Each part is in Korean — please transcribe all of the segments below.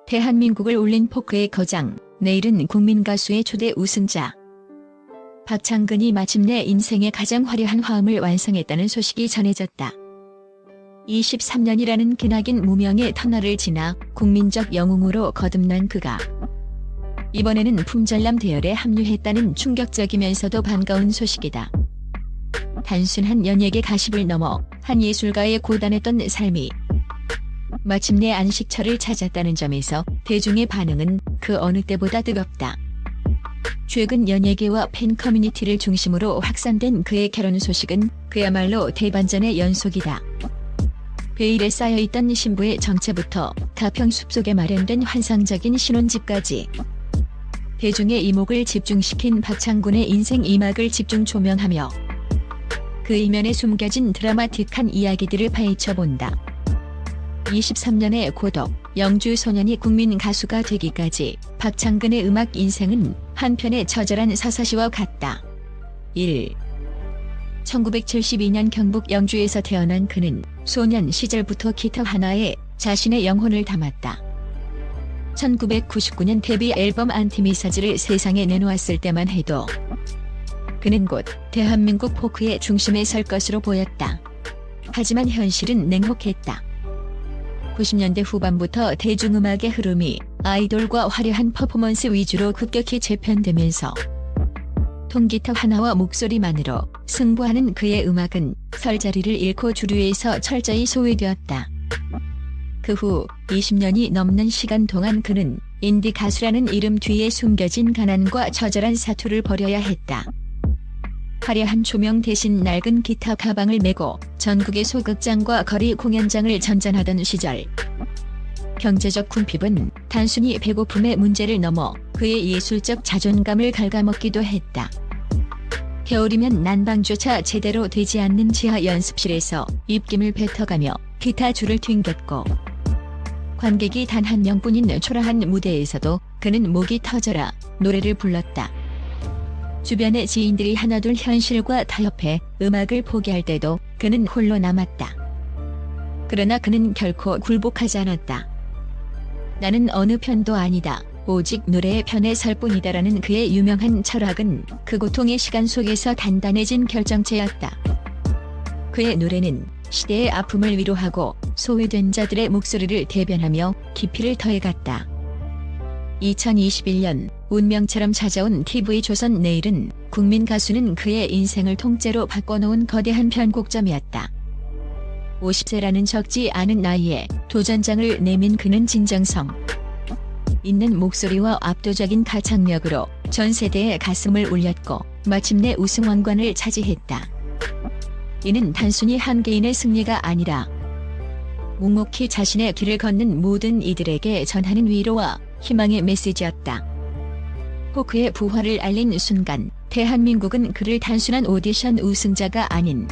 대한민국을 울린 포크의 거장, 내일은 국민가수의 초대 우승자. 박창근이 마침내 인생의 가장 화려한 화음을 완성했다는 소식이 전해졌다. 23년이라는 기나긴 무명의 터널을 지나 국민적 영웅으로 거듭난 그가 이번에는 품절남 대열에 합류했다는 충격적이면서도 반가운 소식이다. 단순한 연예계 가십을 넘어 한 예술가의 고단했던 삶이 마침내 안식처를 찾았다는 점에서 대중의 반응은 그 어느 때보다 뜨겁다. 최근 연예계와 팬 커뮤니티를 중심으로 확산된 그의 결혼 소식은 그야말로 대반전의 연속이다. 베일에 쌓여있던 신부의 정체부터 가평 숲속에 마련된 환상적인 신혼집까지 대중의 이목을 집중시킨 박창근의 인생 2막을 집중 조명하며 그 이면에 숨겨진 드라마틱한 이야기들을 파헤쳐본다. 23년의 고독, 영주 소년이 국민 가수가 되기까지 박창근의 음악 인생은 한편의 처절한 사사시와 같다. 1. 1972년 경북 영주에서 태어난 그는 소년 시절부터 기타 하나에 자신의 영혼을 담았다. 1999년 데뷔 앨범 안티미사즈를 세상에 내놓았을 때만 해도 그는 곧 대한민국 포크의 중심에 설 것으로 보였다. 하지만 현실은 냉혹했다. 90년대 후반부터 대중음악의 흐름이 아이돌과 화려한 퍼포먼스 위주로 급격히 재편되면서 통기타 하나와 목소리만으로 승부하는 그의 음악은 설 자리를 잃고 주류에서 철저히 소외되었다. 그 후 20년이 넘는 시간 동안 그는 인디 가수라는 이름 뒤에 숨겨진 가난과 처절한 사투를 벌여야 했다. 화려한 조명 대신 낡은 기타 가방을 메고 전국의 소극장과 거리 공연장을 전전하던 시절. 경제적 궁핍은 단순히 배고픔의 문제를 넘어 그의 예술적 자존감을 갉아먹기도 했다. 겨울이면 난방조차 제대로 되지 않는 지하 연습실에서 입김을 뱉어가며 기타 줄을 튕겼고 관객이 단 한 명뿐인 초라한 무대에서도 그는 목이 터져라 노래를 불렀다. 주변의 지인들이 하나둘 현실과 타협해 음악을 포기할 때도 그는 홀로 남았다. 그러나 그는 결코 굴복하지 않았다. 나는 어느 편도 아니다. 오직 노래의 편에 설 뿐이다라는 그의 유명한 철학은 그 고통의 시간 속에서 단단해진 결정체였다. 그의 노래는 시대의 아픔을 위로하고 소외된 자들의 목소리를 대변하며 깊이를 더해갔다. 2021년 운명처럼 찾아온 TV조선 내일은 국민 가수는 그의 인생을 통째로 바꿔놓은 거대한 변곡점이었다. 50세라는 적지 않은 나이에 도전장을 내민 그는 진정성 있는 목소리와 압도적인 가창력으로 전 세대의 가슴을 울렸고 마침내 우승왕관을 차지했다. 이는 단순히 한 개인의 승리가 아니라 묵묵히 자신의 길을 걷는 모든 이들에게 전하는 위로와 희망의 메시지였다. 포크의 부활을 알린 순간 대한민국은 그를 단순한 오디션 우승자가 아닌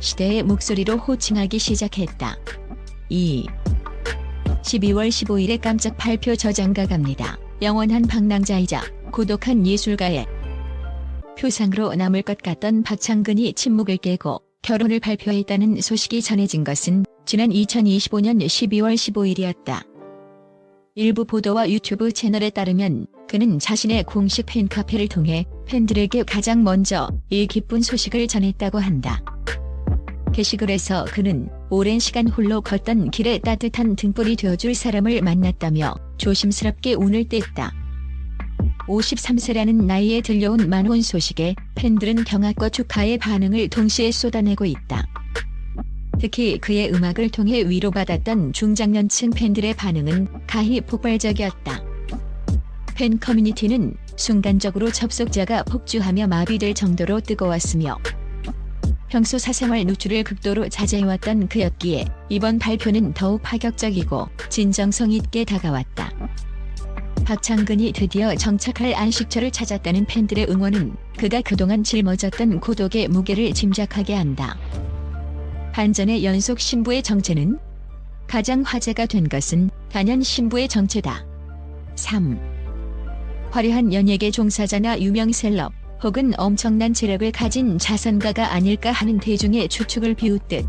시대의 목소리로 호칭하기 시작했다. 2. 12월 15일에 깜짝 발표 저장가 갑니다. 영원한 방랑자이자 고독한 예술가의 표상으로 남을 것 같던 박창근이 침묵을 깨고 결혼을 발표했다는 소식이 전해진 것은 지난 2025년 12월 15일이었다. 일부 보도와 유튜브 채널에 따르면 그는 자신의 공식 팬카페를 통해 팬들에게 가장 먼저 이 기쁜 소식을 전했다고 한다. 게시글에서 그는 오랜 시간 홀로 걷던 길에 따뜻한 등불이 되어줄 사람을 만났다며 조심스럽게 운을 뗐다. 53세라는 나이에 들려온 만원 소식에 팬들은 경악과 축하의 반응을 동시에 쏟아내고 있다. 특히 그의 음악을 통해 위로받았던 중장년층 팬들의 반응은 가히 폭발적이었다. 팬 커뮤니티는 순간적으로 접속자가 폭주하며 마비될 정도로 뜨거웠으며 평소 사생활 노출을 극도로 자제해왔던 그였기에 이번 발표는 더욱 파격적이고 진정성 있게 다가왔다. 박창근이 드디어 정착할 안식처를 찾았다는 팬들의 응원은 그가 그동안 짊어졌던 고독의 무게를 짐작하게 한다. 반전의 연속 신부의 정체는 가장 화제가 된 것은 단연 신부의 정체다. 3. 화려한 연예계 종사자나 유명 셀럽 혹은 엄청난 재력을 가진 자선가가 아닐까 하는 대중의 추측을 비웃듯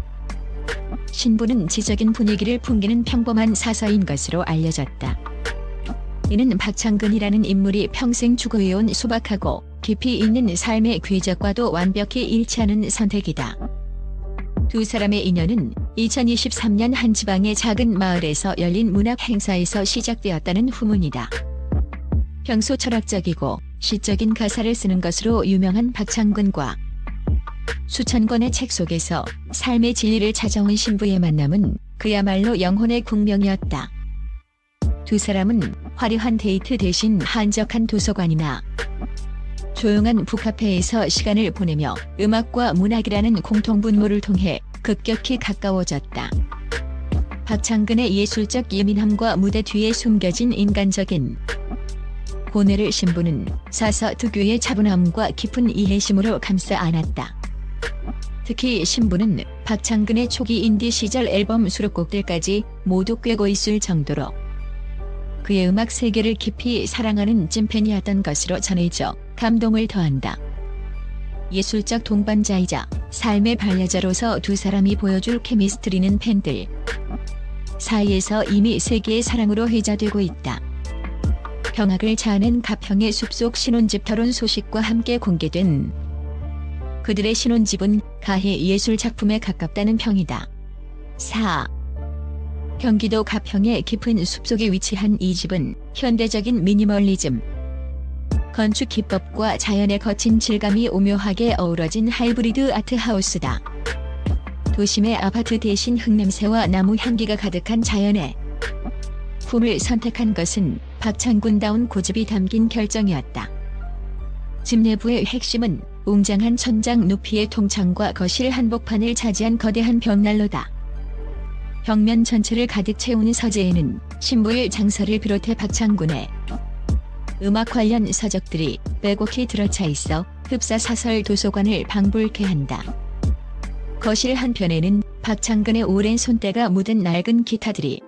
신부는 지적인 분위기를 풍기는 평범한 사서인 것으로 알려졌다. 이는 박창근이라는 인물이 평생 추구해온 소박하고 깊이 있는 삶의 궤적과도 완벽히 일치하는 선택이다. 두 사람의 인연은 2023년 한 지방의 작은 마을에서 열린 문학 행사에서 시작되었다는 후문이다. 평소 철학적이고 시적인 가사를 쓰는 것으로 유명한 박창근과 수천 권의 책 속에서 삶의 진리를 찾아온 신부의 만남은 그야말로 영혼의 공명이었다. 두 사람은 화려한 데이트 대신 한적한 도서관이나 조용한 북카페에서 시간을 보내며 음악과 문학이라는 공통분모를 통해 급격히 가까워졌다. 박창근의 예술적 예민함과 무대 뒤에 숨겨진 인간적인 고뇌를 신부는 사서 특유의 차분함과 깊은 이해심으로 감싸 안았다. 특히 신부는 박창근의 초기 인디 시절 앨범 수록곡들까지 모두 꿰고 있을 정도로 그의 음악 세계를 깊이 사랑하는 찐팬이었던 것으로 전해져 감동을 더한다. 예술적 동반자이자 삶의 반려자로서 두 사람이 보여줄 케미스트리는 팬들 사이에서 이미 세계의 사랑으로 회자되고 있다. 병학을 자아낸 가평의 숲속 신혼집 결혼 소식과 함께 공개된 그들의 신혼집은 가히 예술 작품에 가깝다는 평이다. 4. 경기도 가평의 깊은 숲속에 위치한 이 집은 현대적인 미니멀리즘, 건축 기법과 자연의 거친 질감이 오묘하게 어우러진 하이브리드 아트하우스다. 도심의 아파트 대신 흙냄새와 나무 향기가 가득한 자연의 품을 선택한 것은 박창근다운 고집이 담긴 결정이었다. 집 내부의 핵심은 웅장한 천장 높이의 통창과 거실 한복판을 차지한 거대한 벽난로다. 벽면 전체를 가득 채우는 서재에는 신부의 장서를 비롯해 박창근의 음악 관련 서적들이 빼곡히 들어차 있어 흡사사설 도서관을 방불케 한다. 거실 한편에는 박창근의 오랜 손때가 묻은 낡은 기타들이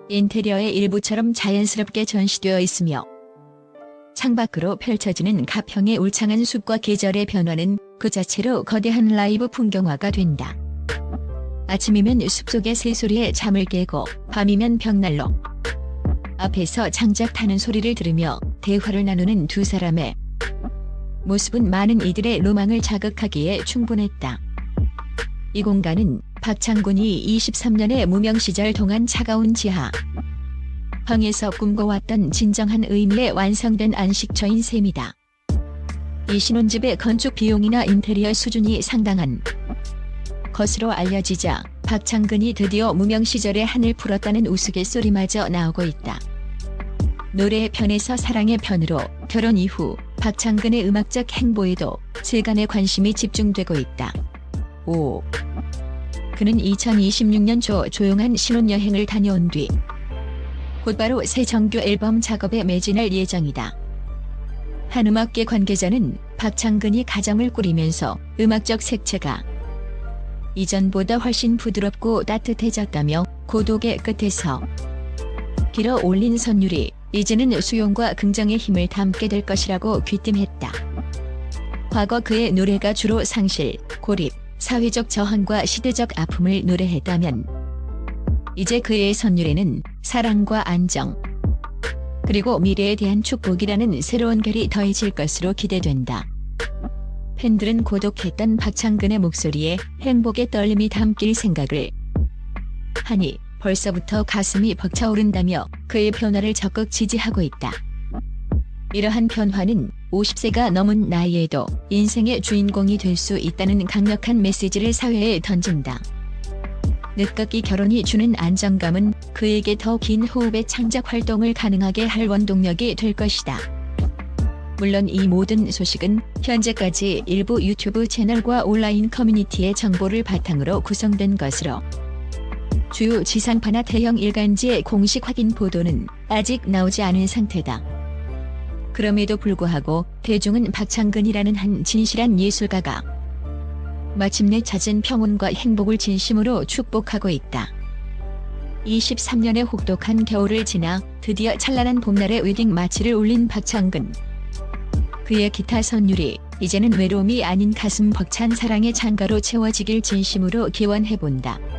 인테리어의 일부처럼 자연스럽게 전시되어 있으며 창밖으로 펼쳐지는 가평의 울창한 숲과 계절의 변화는 그 자체로 거대한 라이브 풍경화가 된다. 아침이면 숲속의 새소리에 잠을 깨고 밤이면 벽난로 앞에서 장작 타는 소리를 들으며 대화를 나누는 두 사람의 모습은 많은 이들의 로망을 자극하기에 충분했다. 이 공간은 박창근이 23년의 무명 시절 동안 차가운 지하 방에서 꿈꿔왔던 진정한 의미의 완성된 안식처인 셈이다. 이 신혼집의 건축 비용이나 인테리어 수준이 상당한 것으로 알려지자 박창근이 드디어 무명 시절에 한을 풀었다는 우스갯소리마저 나오고 있다. 노래의 편에서 사랑의 편으로 결혼 이후 박창근의 음악적 행보에도 세간의 관심이 집중되고 있다. 5. 그는 2026년 초 조용한 신혼여행을 다녀온 뒤 곧바로 새 정규 앨범 작업에 매진할 예정이다. 한 음악계 관계자는 박창근이 가정을 꾸리면서 음악적 색채가 이전보다 훨씬 부드럽고 따뜻해졌다며 고독의 끝에서 길어 올린 선율이 이제는 수용과 긍정의 힘을 담게 될 것이라고 귀띔했다. 과거 그의 노래가 주로 상실, 고립, 사회적 저항과 시대적 아픔을 노래했다면 이제 그의 선율에는 사랑과 안정, 그리고 미래에 대한 축복이라는 새로운 결이 더해질 것으로 기대된다. 팬들은 고독했던 박창근의 목소리에 행복의 떨림이 담길 생각을 하니 벌써부터 가슴이 벅차오른다며 그의 변화를 적극 지지하고 있다. 이러한 변화는 50세가 넘은 나이에도 인생의 주인공이 될 수 있다는 강력한 메시지를 사회에 던진다. 늦깎이 결혼이 주는 안정감은 그에게 더 긴 호흡의 창작 활동을 가능하게 할 원동력이 될 것이다. 물론 이 모든 소식은 현재까지 일부 유튜브 채널과 온라인 커뮤니티의 정보를 바탕으로 구성된 것으로 주요 지상파나 대형 일간지의 공식 확인 보도는 아직 나오지 않은 상태다. 그럼에도 불구하고 대중은 박창근이라는 한 진실한 예술가가 마침내 찾은 평온과 행복을 진심으로 축복하고 있다. 23년의 혹독한 겨울을 지나 드디어 찬란한 봄날의 웨딩 마치를 올린 박창근. 그의 기타 선율이 이제는 외로움이 아닌 가슴 벅찬 사랑의 창가로 채워지길 진심으로 기원해본다.